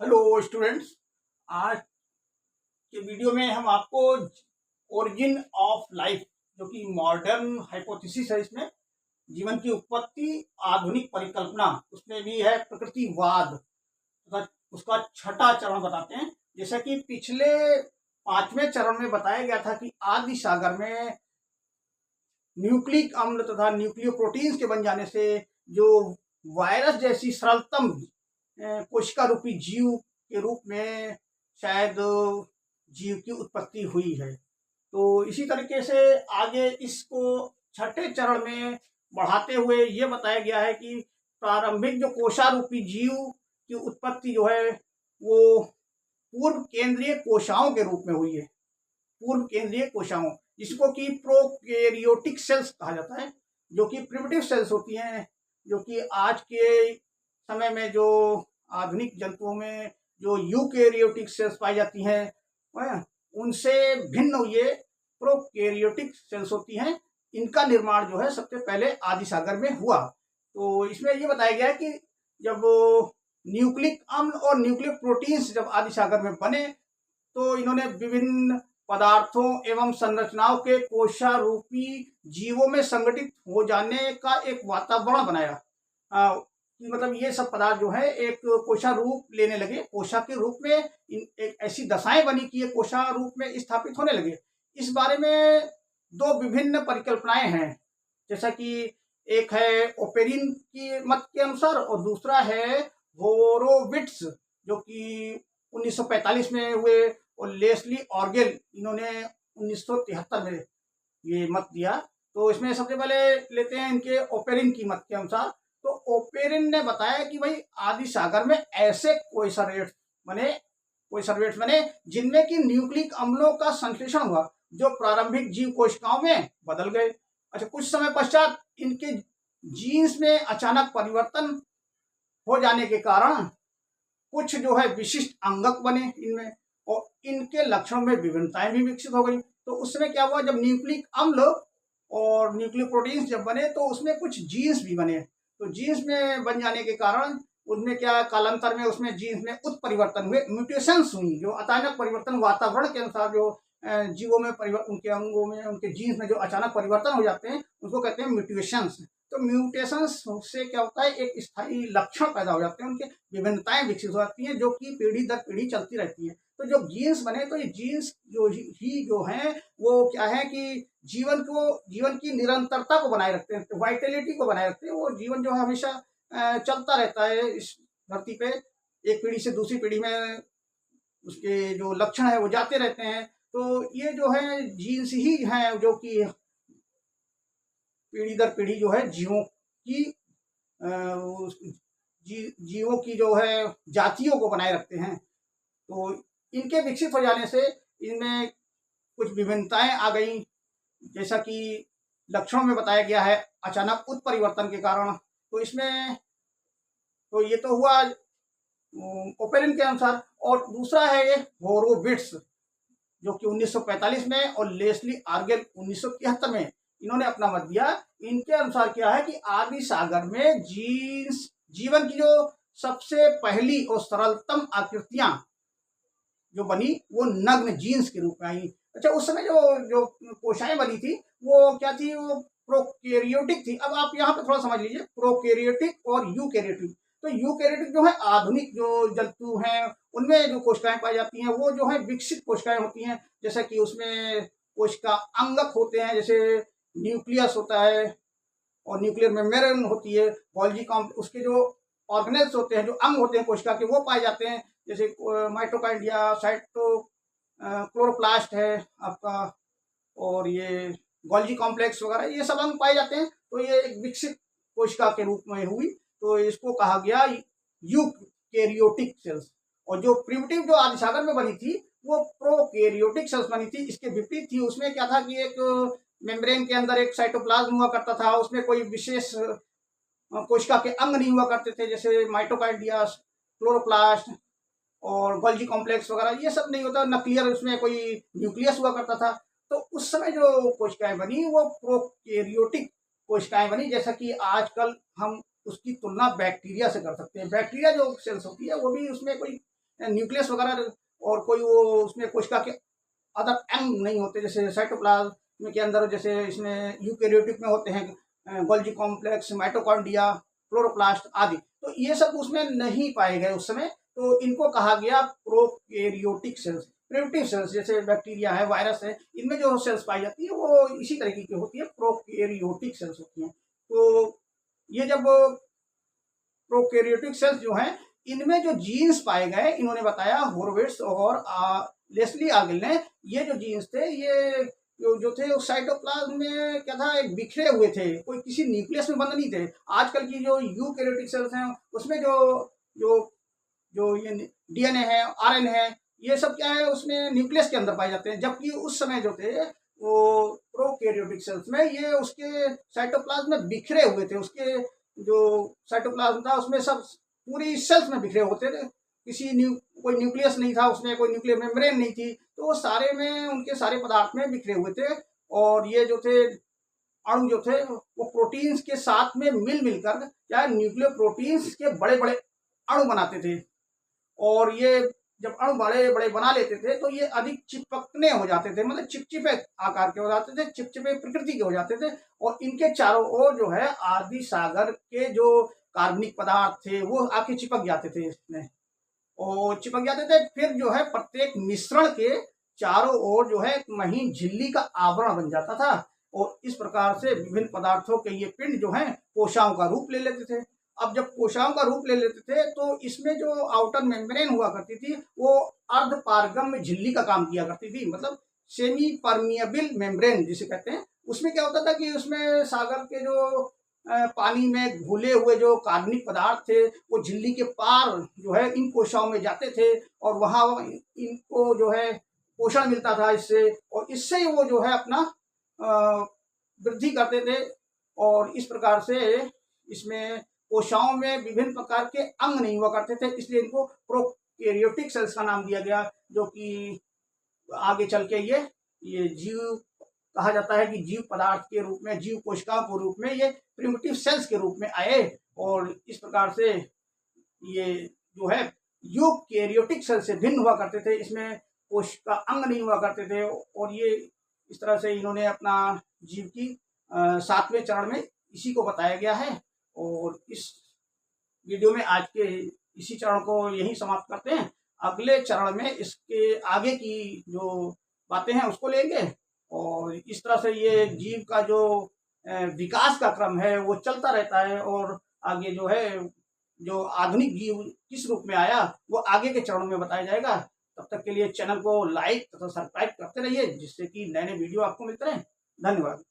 Hello students. आज के video में हम आपको ओरिजिन ऑफ लाइफ जो कि मॉडर्न हाइपोथेसिस है, इसमें जीवन की उत्पत्ति, आधुनिक परिकल्पना, उसमें भी है प्रकृतिवाद तथा उसका छठा चरण बताते हैं। जैसा कि पिछले पांचवें चरण में बताया गया था कि आदि सागर में न्यूक्लिक अम्ल तथा न्यूक्लियोप्रोटीन्स के बन जाने से जो वायरस जैसी सरलतम कोशिका रूपी जीव के रूप में शायद जीव की उत्पत्ति हुई है। तो इसी तरीके से आगे इसको छठे चरण में बढ़ाते हुए ये बताया गया है कि प्रारंभिक जो कोशारूपी जीव की उत्पत्ति जो है वो पूर्व केंद्रीय कोशाओं के रूप में हुई है। पूर्व केंद्रीय कोशाओं, जिसको कि प्रोकैरियोटिक सेल्स कहा जाता है, जो कि प्रिमिटिव सेल्स होती हैं, जो कि आज के समय में जो आधुनिक जंतुओं में जो यूकैरियोटिक सेल्स पाई जाती हैं, उनसे भिन्न ये प्रोकैरियोटिक सेल्स होती हैं। इनका निर्माण जो है सबसे पहले आदि सागर में हुआ। तो इसमें ये बताया गया है कि जब न्यूक्लिक अम्ल और न्यूक्लिक प्रोटीन्स जब आदि सागर में बने तो इन्होंने विभिन्न पदार्थों एवं संरचनाओं के कोशारूपी जीवों में संगठित हो जाने का एक वातावरण बनाया। मतलब ये सब पदार्थ जो है एक कोशा रूप लेने लगे, कोशा के रूप में एक ऐसी दशाएं बनी कि ये कोशा रूप में स्थापित होने लगे। इस बारे में दो विभिन्न परिकल्पनाएं हैं, जैसा कि एक है ओपेरिन की मत के अनुसार और दूसरा है होरोविट्स जो कि 1945 में हुए, और लेस्ली ऑर्गेल इन्होंने 1973 में ये मत दिया। तो इसमें सबसे पहले लेते हैं इनके ओपेरिन की मत के अनुसार। तो ओपेरिन ने बताया कि भाई आदि सागर में ऐसे कोई सर्वेट्स बने जिनमें कि न्यूक्लिक अम्लों का संश्लेषण हुआ जो प्रारंभिक जीव कोशिकाओं में बदल गए। अच्छा, कुछ समय पश्चात इनके जीन्स में अचानक परिवर्तन हो जाने के कारण कुछ जो है विशिष्ट अंगक बने इनमें, और इनके लक्षणों में विभिन्नताएं भी विकसित हो गई। तो उस समय क्या हुआ, जब न्यूक्लिक अम्ल और न्यूक्लिक प्रोटीन्स जब बने तो उसमें कुछ जीन्स भी बने। तो जीन्स में बन जाने के कारण उनमें क्या कालांतर में उसमें जीन्स में उत्परिवर्तन हुए, म्यूटेशंस हुई, जो अचानक परिवर्तन वातावरण के अनुसार जो जीवों में परिवर्तन, उनके अंगों में, उनके जीन्स में जो अचानक परिवर्तन हो जाते हैं उसको कहते हैं म्यूटेशंस। तो म्यूटेशंस से क्या होता है, एक स्थायी लक्षण पैदा हो जाते हैं, उनके विभिन्नताएं विकसित हो जाती हैं जो कि पीढ़ी दर पीढ़ी चलती रहती है। तो जो जीन्स बने, तो ये जीन्स जो हैं वो क्या है कि जीवन की निरंतरता को बनाए रखते हैं, वाइटलिटी को बनाए रखते हैं। वो जीवन जो है हमेशा चलता रहता है इस धरती पे, एक पीढ़ी से दूसरी पीढ़ी में उसके जो लक्षण है वो जाते रहते हैं। तो ये जो है जीन्स ही हैं जो कि पीढ़ी दर पीढ़ी जो है जीवों की जो है जातियों को बनाए रखते हैं। तो इनके विकसित हो जाने से इनमें कुछ विभिन्नताएं आ गई, जैसा कि लक्षणों में बताया गया है अचानक उत्परिवर्तन के कारण। तो इसमें तो ये तो हुआ ओपेरिन के अनुसार, और दूसरा है ये होरोविट्स जो कि 1945 में, और लेस्ली ऑर्गेल 1973 में इन्होंने अपना मत दिया। इनके अनुसार क्या है कि आदि सागर में जीवन की जो सबसे पहली और सरलतम आकृतियां जो बनी वो नग्न जीन्स के रूप में आई। अच्छा, उस समय जो कोशाएं बनी थी वो क्या थी, वो प्रोकैरियोटिक थी। अब आप यहाँ पे थोड़ा समझ लीजिए, प्रोकैरियोटिक और यूकैरियोटिक। तो यूकैरियोटिक जो है आधुनिक जो जंतु हैं उनमें जो कोशिकाएं पाई जाती हैं वो जो है विकसित कोशिकाएं होती हैं, जैसा कि उसमें कोशिका अंगक होते हैं, जैसे न्यूक्लियस होता है और न्यूक्लियर मेम्ब्रेन होती है, गोल्गी कॉम्प्लेक्स, उसके जो ऑर्गेनेल्स होते हैं, जो अंग होते हैं कोशिका के, वो पाए जाते हैं, जैसे माइटोकाइंड्रिया, क्लोरोप्लास्ट है आपका, और ये गोल्गी कॉम्प्लेक्स वगैरह, ये सब अंग पाए जाते हैं। तो ये एक विकसित कोशिका के रूप में हुई, तो इसको कहा गया यूकैरियोटिक सेल्स। और जो प्रिमिटिव जो आदि सागर में बनी थी वो प्रोकैरियोटिक सेल्स बनी थी। इसके विपरीत थी, उसमें क्या था कि एक मेम्ब्रेन के अंदर एक साइटोप्लाज्म हुआ करता था, उसमें कोई विशेष कोशिका के अंग नहीं हुआ करते थे, जैसे माइटोकाइंड्रिया, क्लोरोप्लास्ट और गोल्गी कॉम्प्लेक्स वगैरह, ये सब नहीं होता। नक्लियर उसमें कोई न्यूक्लियस हुआ करता था। तो उस समय जो कोशिकाएं बनी वो प्रोकैरियोटिक कोशिकाएं बनी, जैसा कि आजकल हम उसकी तुलना बैक्टीरिया से कर सकते हैं। बैक्टीरिया जो सेल्स होती है वो भी उसमें कोई न्यूक्लियस वगैरह और कोई वो उसमें कोशिका के अदर अंग नहीं होते, जैसे साइटोप्लाज्म के अंदर जैसे इसमें यूकेरियोटिक में होते हैं गोल्जी कॉम्प्लेक्स, माइटोकॉन्ड्रिया, क्लोरोप्लास्ट आदि। तो ये सब उसमें नहीं पाए गए उस समय, तो इनको कहा गया प्रोकैरियोटिक सेल्स। प्रिमिटिव सेल्स जैसे बैक्टीरिया है, वायरस है, इनमें जो सेल्स पाई जाती है वो इसी तरीके की होती है, प्रोकैरियोटिक सेल्स होती हैं। तो ये जब प्रोकैरियोटिक सेल्स जो हैं, इनमें जो जीन्स पाए गए, इन्होंने बताया होरविट्ज और लेस्ली आर्गल ने, ये जो जीन्स थे ये जो थे उस साइटोप्लाज्म में क्या था, एक बिखरे हुए थे, कोई किसी न्यूक्लियस में बंद नहीं थे। आजकल की जो यूकैरियोटिक सेल्स हैं उसमें जो जो जो ये डीएनए है, आरएनए है, ये सब क्या है उसमें न्यूक्लियस के अंदर पाए जाते हैं, जबकि उस समय जो थे वो प्रोकैरियोटिक सेल्स में ये उसके साइटोप्लाज्म में बिखरे हुए थे। उसके जो साइटोप्लाज्म था उसमें सब पूरी सेल्स में बिखरे होते थे, कोई न्यूक्लियस नहीं था उसमें, कोई न्यूक्लियर मेम्ब्रेन नहीं थी, तो वो सारे में उनके सारे पदार्थ में बिखरे हुए थे। और ये जो थे अणु जो थे वो प्रोटीन्स के साथ में मिलकर क्या न्यूक्लियर प्रोटीन्स के बड़े बड़े अणु बनाते थे। और ये जब अणु बड़े बड़े बना लेते थे तो ये अधिक चिपकने हो जाते थे, मतलब चिपचिपे आकार के हो जाते थे, चिपचिपे प्रकृति के हो जाते थे। और इनके चारों ओर जो है आदि सागर के जो कार्बनिक पदार्थ थे वो आके चिपक जाते थे इसमें, और चिपक जाते थे। फिर जो है प्रत्येक मिश्रण के चारों ओर जो है एक महीन झिल्ली का आवरण बन जाता था, और इस प्रकार से विभिन्न पदार्थों के ये पिंड जो है कोशाओं का रूप ले लेते थे। अब जब कोशाओं का रूप ले लेते थे तो इसमें जो आउटर मेम्ब्रेन हुआ करती थी वो अर्ध पारगम्य झिल्ली का काम किया करती थी, मतलब सेमी परमिएबल मेम्ब्रेन जिसे कहते हैं। उसमें क्या होता था कि उसमें सागर के जो पानी में घुले हुए जो कार्बनिक पदार्थ थे वो झिल्ली के पार जो है इन कोशिकाओं में जाते थे, और वहाँ इनको जो है पोषण मिलता था इससे, और इससे वो जो है अपना वृद्धि करते थे। और इस प्रकार से इसमें कोशिकाओं में विभिन्न प्रकार के अंग नहीं हुआ करते थे, इसलिए इनको प्रोकैरियोटिक सेल्स का नाम दिया गया, जो कि आगे चल के ये जीव कहा जाता है कि जीव पदार्थ के रूप में, जीव कोशिकाओं के रूप में ये प्रिमिटिव सेल्स के रूप में आए। और इस प्रकार से ये जो है यूकैरियोटिक सेल से भिन्न हुआ करते थे, इसमें कोशिका अंग नहीं हुआ करते थे। और ये इस तरह से इन्होंने अपना जीव की 7वें चरण में इसी को बताया गया है। और इस वीडियो में आज के इसी चरण को यहीं समाप्त करते हैं। अगले चरण में इसके आगे की जो बातें हैं उसको लेंगे, और इस तरह से ये जीव का जो विकास का क्रम है वो चलता रहता है। और आगे जो है जो आधुनिक जीव किस रूप में आया वो आगे के चरणों में बताया जाएगा। तब तक के लिए चैनल को लाइक तथा सब्सक्राइब करते रहिए, जिससे कि नए नए वीडियो आपको मिलते रहें। धन्यवाद।